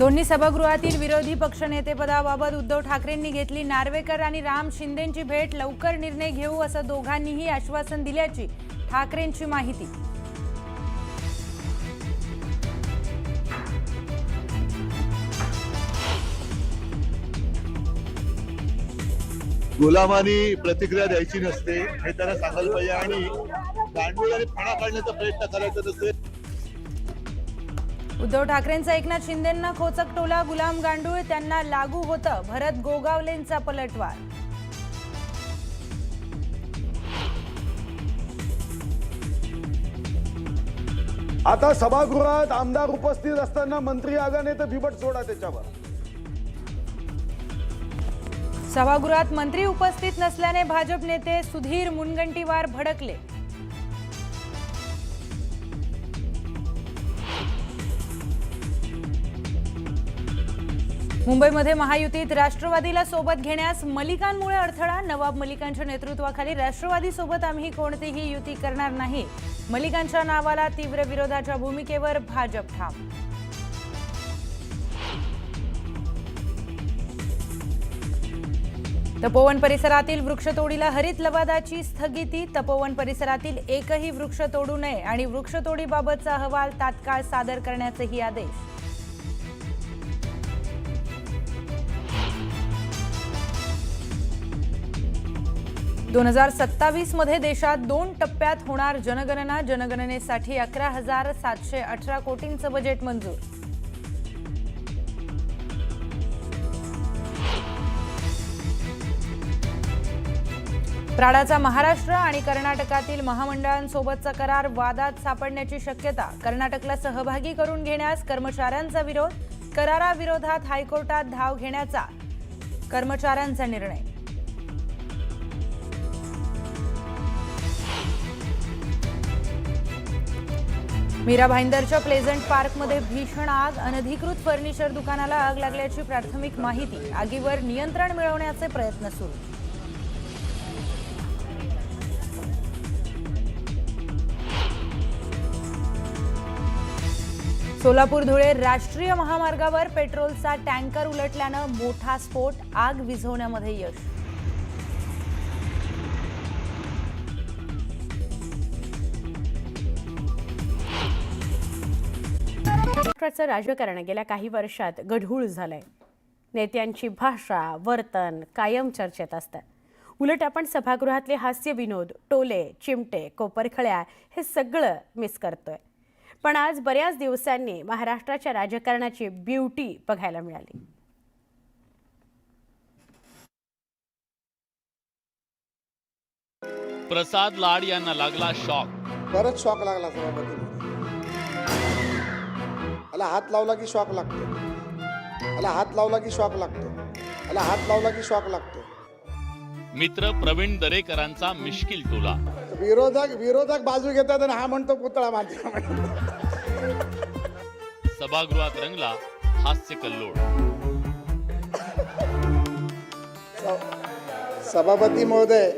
दोन्ही सभागृहातील विरोधी पक्षनेतेपदाबाबत उद्धव ठाकरेंनी घेतली नार्वेकर आणि राम शिंदेंची भेट. लवकर निर्णय घेऊ असं दोघांनीही आश्वासन दिल्याची ठाकरेंची माहिती. गुलामानी प्रतिक्रिया द्यायची नसते हे त्यांना सांगायला पाहिजे आणि गांडूळ आणि फणा काढण्याचा प्रयत्न करायचा नसते. उद्धव ठाकरेंचा एकनाथ शिंदेंना खोचक टोला. गुलाम गांडूळ त्यांना लागू होतं. भरत गोगावलेंचा पलटवार. आता सभागृहात आमदार उपस्थित असताना मंत्री आगाने तर बिबट सोडा त्याच्यावर. सभागृहात मंत्री उपस्थित नसल्याने भाजप नेते सुधीर मुनगंटीवार भडकले. मुंबईमध्ये महायुतीत राष्ट्रवादीला सोबत घेण्यास मलिकांमुळे अडथळा. नवाब मलिकांच्या नेतृत्वाखाली राष्ट्रवादीसोबत आम्ही कोणतीही युती करणार नाही. मलिकांच्या नावाला तीव्र विरोधाच्या भूमिकेवर भाजप ठाम. तपोवन परिसरातील वृक्षतोडीला हरित लवादाची स्थगिती. तपोवन परिसरातील एकही वृक्ष तोडू नये आणि वृक्षतोडीबाबतचा अहवाल तात्काळ सादर करण्याचेही आदेश. दोन 2027 मध्ये देशात 2 टप्प्यात होणार जनगणना. जनगणनेसाठी 11,718 कोटींचं बजेट मंजूर. प्राडाचा महाराष्ट्र आणि कर्नाटकातील महामंडळांसोबतचा करार वादात सापडण्याची शक्यता. कर्नाटकला सहभागी करून घेण्यास कर्मचाऱ्यांचा विरोध. कराराविरोधात हायकोर्टात धाव घेण्याचा कर्मचाऱ्यांचा निर्णय. मीरा भाईंदरच्या प्लेझंट पार्कमध्ये भीषण आग. अनधिकृत फर्निचर दुकानाला आग लागल्याची प्राथमिक माहिती. आगीवर नियंत्रण मिळवण्याचे प्रयत्न सुरू. सोलापूर धुळे राष्ट्रीय महामार्गावर पेट्रोलचा टँकर उलटल्यानं मोठा स्फोट. आग विझवण्यामध्ये यश. महाराष्ट्राचं राजकारण गेल्या काही वर्षात गढूळ झालंय. नेत्यांची भाषा, वर्तन कायम चर्चेत असतं. उलट आपण सभागृहातले हास्य विनोद, टोले, चिमटे, कोपरखळ्या हे सगळं मिस करतोय. पण आज बऱ्याच दिवसांनी महाराष्ट्राच्या राजकारणाची ब्युटी बघायला मिळाली. प्रसाद लाड यांना लागला शॉक. परत शॉक लागला सभापती. मला हात लावला की शॉक लागतो. मला हात लावला की शॉक लागतो. मला हात लावला की शॉक लागतो. मित्र प्रवीण दरेकरांचा मिश्किल टोला. विरोधक बाजू घेतात आणि हा म्हणतो पुतळा माझा. सभागृहात रंगला हास्य कल्लोळ. सभापती महोदय,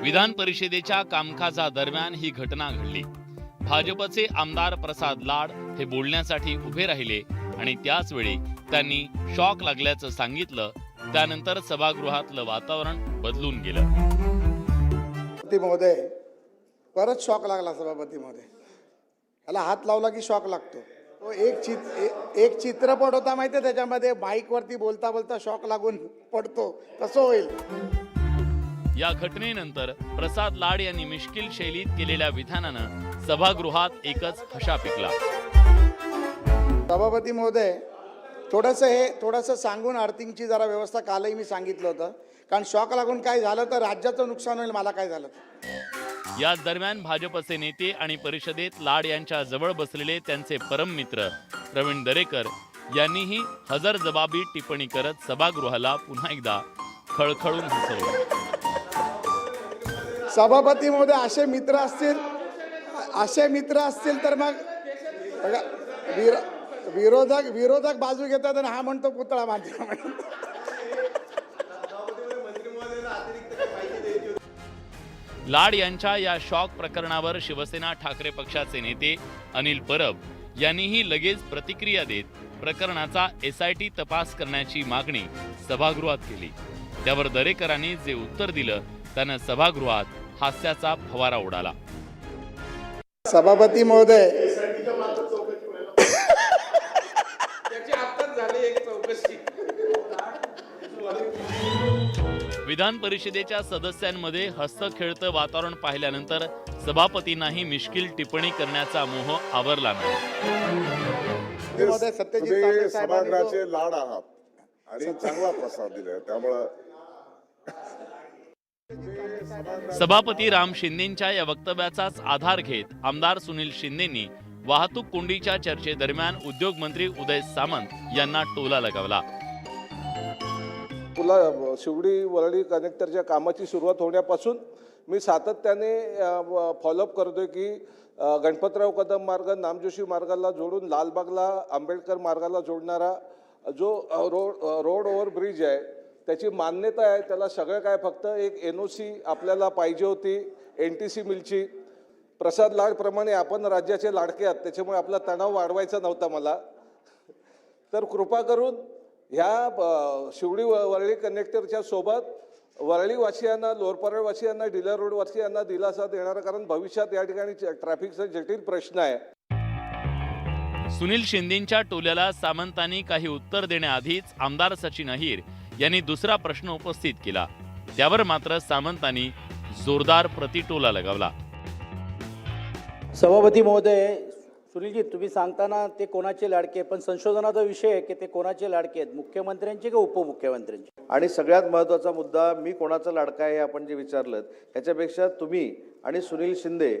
विधान परिषदेच्या कामकाजादरम्यान ही घटना घडली. भाजपचे आमदार प्रसाद लाड हे बोलण्यासाठी उभे राहिले आणि त्याच वेळी त्यांनी शॉक लागल्याचं सांगितलं. त्यानंतर सभागृहातलं वातावरण बदलून गेलं. सभापती महोदय, परत शॉक लागला सभापती महोदय. मला हात लावला की शॉक लागतो. तो एक चित्रपट होता माहितीये, त्याच्यामध्ये माईक वरती बोलता बोलता शॉक लागून पडतो, तसं होईल. या घटनेनंतर प्रसाद लाड यांनी मिश्किल शैलीत केलेल्या विधानानं सभागृहात एकच हशा पिकला. सभापती महोदय, थोडंसं सांगून अर्थिंगची जरा व्यवस्था कालही मी सांगितलं होतं, कारण शॉक लागून काय झालं तर राज्याचं नुकसान होईल. मला काय झालं तर. याच दरम्यान भाजपचे नेते आणि परिषदेत लाड यांच्या जवळ बसलेले त्यांचे परम मित्र प्रवीण दरेकर यांनीही हजरजबाबी टिप्पणी करत सभागृहाला पुन्हा एकदा खळखळून हसवलं. सभापती महोदय, असे मित्र असतील तर मग विरोधक बाजू घेतात आणि हा म्हणतो पुतळा माझा. लाड यांच्या या शॉक प्रकरणावर शिवसेना ठाकरे पक्षाचे नेते अनिल परब यांनीही लगेच प्रतिक्रिया देत प्रकरणाचा SIT तपास करण्याची मागणी सभागृहात केली। त्यावर दरेकरांनी जे उत्तर दिलं त्यानं सभागृहात हास्याचा फवारा उडाला। सभापती महोदय, विधान परिषदेच्या सदस्यांमध्ये हस्तखेळतं वातावरण पाहिल्यानंतर सभापतींनाही मिश्किल टिप्पणी करण्याचा मोह आवरला नाही। महोदय, सत्यजित तुम्ही तांबे साहेबांनी जो- सभागृहाचे लाड आहात आणि चांगला प्रसाद दिलाय, त्यामुळं सभापती राम शिंदेंच्या या वक्तव्याचाच आधार घेत आमदार सुनील शिंदेंनी वाहतूक कोंडीच्या चर्चेदरम्यान उद्योग मंत्री उदय सामंत यांना टोला लगावला। पुला शिवडी वरळी कनेक्टरच्या कामाची सुरुवात होण्यापासून मी सातत्याने फॉलोअप करतोय की गणपतराव कदम मार्ग नामजोशी मार्गाला जोडून लालबागला आंबेडकर मार्गाला जोडणारा जो रोड ओव्हर ब्रिज आहे त्याची मान्यता आहे, त्याला सगळं काय फक्त एक NOC आपल्याला पाहिजे होती NTC मिलची। प्रसाद लाडप्रमाणे आपण राज्याचे लाडके आहात, त्याच्यामुळे आपला तणाव वाढवायचा नव्हता मला, तर कृपा करून ह्या शिवडी वरळी कनेक्टरच्या सोबत वरळीवासियांना, लोअरपरळवासियांना, डीलर रोडवासियांना दिलासा देणारा, कारण भविष्यात या ठिकाणी ट्रॅफिकचा जटिल प्रश्न आहे। सुनील शिंदेंच्या टोल्याला सामंतांनी काही उत्तर देण्याआधीच आमदार सचिन अहिर यांनी दुसरा प्रश्न उपस्थित केला। त्यावर मात्र सामंतांनी जोरदार प्रतिटोला लगावला। सभापती महोदय, सुनीलजी, तुम्ही सांगताना ते कोणाचे लाडके, पण संशोधनाचा विषय आहे की ते कोणाचे लाडके आहेत, मुख्यमंत्र्यांचे का उपमुख्यमंत्र्यांचे? आणि सगळ्यात महत्त्वाचा मुद्दा, मी कोणाचा लाडका आहे आपण जे विचारलं ह्याच्यापेक्षा तुम्ही आणि सुनील शिंदे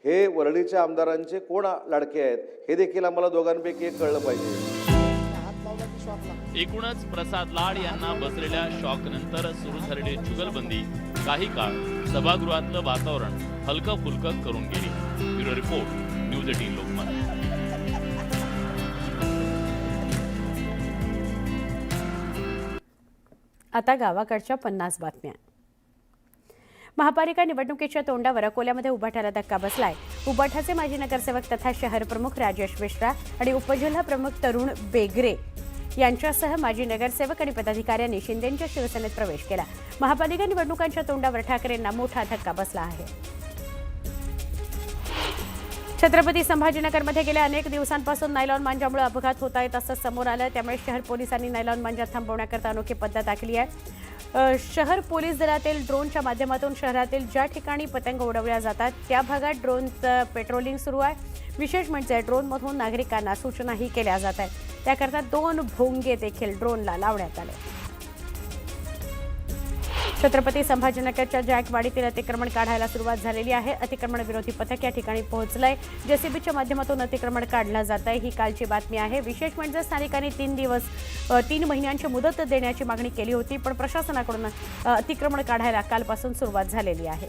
हे वरळीच्या आमदारांचे कोण लाडके आहेत हे देखील आम्हाला दोघांपैकी एक कळलं पाहिजे। एकूणच प्रसाद लाड यांना बसलेल्या शॉक नंतर सुरू झालेली जुगलबंदी काही काळ सभागृहातलं वातावरण हलकं फुलकं करून गेली। Bureau report, news 18 Lokmat. आता गावाकडच्या 50 बातम्या। महापालिका निवडणुकीच्या तोंडावर अकोल्यामध्ये उभाट्याला धक्का बसलाय। उभाठाचे माजी नगरसेवक तथा शहर प्रमुख राजेश मिश्रा आणि उपजिल्हा प्रमुख तरुण बेगरे यांच्यासह माजी नगरसेवक आणि पदाधिकाऱ्यांनी शिंदेंच्या शिवसेनेत प्रवेश केला। महापालिका निवडणुकांच्या तोंडावर ठाकरेंना मोठा धक्का बसला आहे। छत्रपती संभाजीनगरमध्ये गेल्या अनेक दिवसांपासून नायलॉन मांजामुळे अपघात होत आहेत असं समोर आलं। त्यामुळे शहर पोलिसांनी नायलॉन मांजा थांबवण्याकरता अनोखी पद्धत आखली आहे। शहर पोलीस दलातील ड्रोनच्या माध्यमातून शहरातील ज्या ठिकाणी पतंग उडवल्या जातात त्या भागात ड्रोनचं पेट्रोलिंग सुरू आहे। विशेष म्हणजे ड्रोनमधून नागरिकांना सूचनाही केल्या जात आहेत। त्याकरता 2 भोंगे देखील ड्रोनला लावण्यात आले। छत्रपती संभाजीनगरच्या जायकवाडीतील अतिक्रमण काढायला सुरुवात झालेली आहे। अतिक्रमण विरोधी पथक या ठिकाणी पोहोचलंय। JCBच्या माध्यमातून अतिक्रमण काढलं जात आहे, ही कालची बातमी आहे। विशेष म्हणजे स्थानिकांनी 3 महिन्यांची मुदत देण्याची मागणी केली होती, पण प्रशासनाकडून अतिक्रमण काढायला कालपासून सुरुवात झालेली आहे।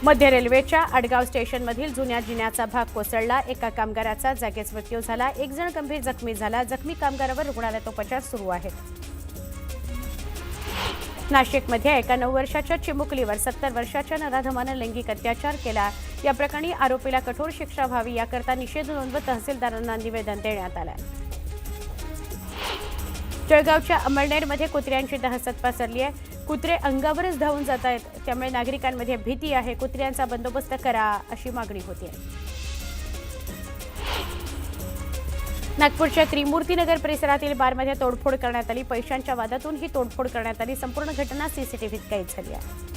मध्य रेल्वेच्या आडगाव स्टेशनमधील जुन्या जिन्याचा भाग कोसळला। एका कामगाराचा जागीच मृत्यू झाला। एक जण गंभीर जखमी झाला। जखमी कामगारावर रुग्णालयात उपचार सुरू आहेत। नाशिकमध्ये एका 9 वर्षाच्या चिमुकलीवर 70 वर्षाच्या नराधमानं लैंगिक अत्याचार केला। या प्रकरणी आरोपीला कठोर शिक्षा व्हावी याकरता निषेध नोंदवत तहसीलदारांना निवेदन देण्यात आलं। जळगावच्या अमळनेरमध्ये कुत्र्यांची दहशत पसरली आहे। कुत्रे अंगावरच धावून जात आहेत, त्यामुळे नागरिकांमध्ये भीती आहे। कुत्र्यांचा बंदोबस्त करा अशी मागणी होती। नागपूरच्या त्रिमूर्तीनगर परिसरातील बारमध्ये तोडफोड करण्यात आली। पैशांच्या वादातून ही तोडफोड करण्यात आली। संपूर्ण घटना CCTVत कैद झाली आहे।